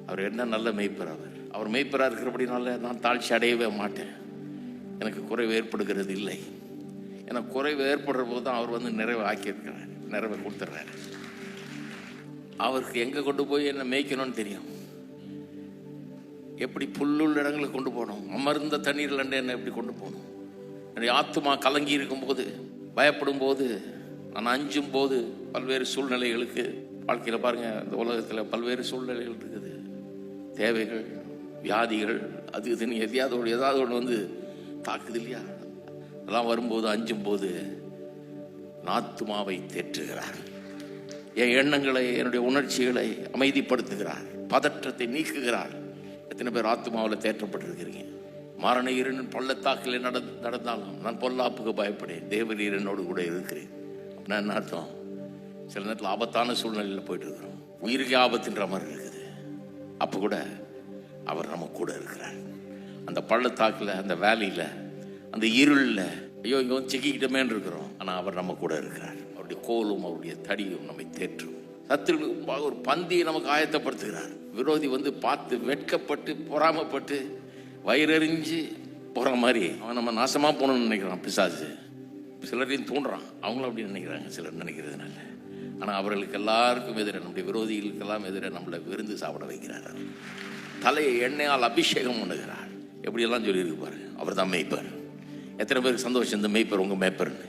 அவர் என்ன நல்ல மேய்ப்பர். அவர் மேய்ப்பராக இருக்கிறபடினால நான் தாழ்ச்சி அடையவே மாட்டேன். எனக்கு குறைவு ஏற்படுகிறது இல்லை. எனக்கு குறைவு ஏற்படுற போது தான் அவர் வந்து நிறைவை ஆக்கியிருக்கிறார், நிறைவை கொடுத்துட்றாரு. அவருக்கு எங்கே கொண்டு போய் என்ன மேய்க்கணும்னு தெரியும். எப்படி புல்லுள்ள இடங்களை கொண்டு போகணும், அமர்ந்த தண்ணீரில் என்ன எப்படி கொண்டு போகணும். என்னுடைய ஆத்துமா கலங்கி இருக்கும்போது, பயப்படும் போது, நான் அஞ்சும் போது, பல்வேறு சூழ்நிலைகளுக்கு வாழ்க்கையில் பாருங்கள், இந்த உலகத்தில் பல்வேறு சூழ்நிலைகள் இருக்குது. தேவைகள், வியாதிகள், அது இதுன்னு ஏதாவது ஒன்று வந்து தாக்குது இல்லையா? அதெல்லாம் வரும்போது அஞ்சும் போது ஆத்துமாவை தேற்றுகிறார். என் எண்ணங்களை, என்னுடைய உணர்ச்சிகளை அமைதிப்படுத்துகிறார், பதற்றத்தை நீக்குகிறார். எத்தனை பேர் ஆத்துமாவில் தேற்றப்பட்டிருக்கிறீங்க? மரண இருளின் பள்ளத்தாக்கில் நடந்தாலும் நான் பொல்லாப்புக்கு பயப்படேன், தேவரீர் என்னோடு கூட இருக்கிறேன். அப்படின்னா என்ன அர்த்தம்? சில நேரத்தில் ஆபத்தான சூழ்நிலையில் போயிட்டு இருக்கிறோம், உயிருக்கு ஆபத்துன்ற மாதிரி இருக்குது. அப்போ கூட அவர் நம்ம கூட இருக்கிறார். அந்த பள்ளத்தாக்கில், அந்த வேலியில், அந்த இருளில் ஐயோ இங்கே வந்து சிக்கிக்கிட்டமேன்னு இருக்கிறோம். ஆனால் அவர் நம்ம கூட இருக்கிறார். அவருடைய கோலும் அவருடைய தடியும் நம்மை தேற்றும். சத்துருவுக்கு ஒரு பந்தியை நமக்கு ஆயத்தப்படுத்துகிறார். விரோதி வந்து பார்த்து வெட்கப்பட்டு பொறாமப்பட்டு வயிறறிஞ்சு போகிற மாதிரி அவன் நம்ம நாசமாக போகணும்னு நினைக்கிறான் பிசாசு. சிலரையும் தூண்டுறான், அவங்களும் அப்படி நினைக்கிறாங்க சிலர் நினைக்கிறதுனால. ஆனால் அவர்களுக்கு எல்லாருக்கும் எதிராக, நம்முடைய விரோதிகளுக்கெல்லாம் எதிராக நம்மளை விருந்து சாப்பிட வைக்கிறார். தலையை எண்ணெயால் அபிஷேகம் பண்ணுகிறார். எப்படியெல்லாம் சொல்லியிருக்கு பாரு. அவர் தான் மேய்ப்பர். எத்தனை பேருக்கு சந்தோஷம் இந்த மேய்ப்பர் உங்கள் மேய்ப்பர்னு?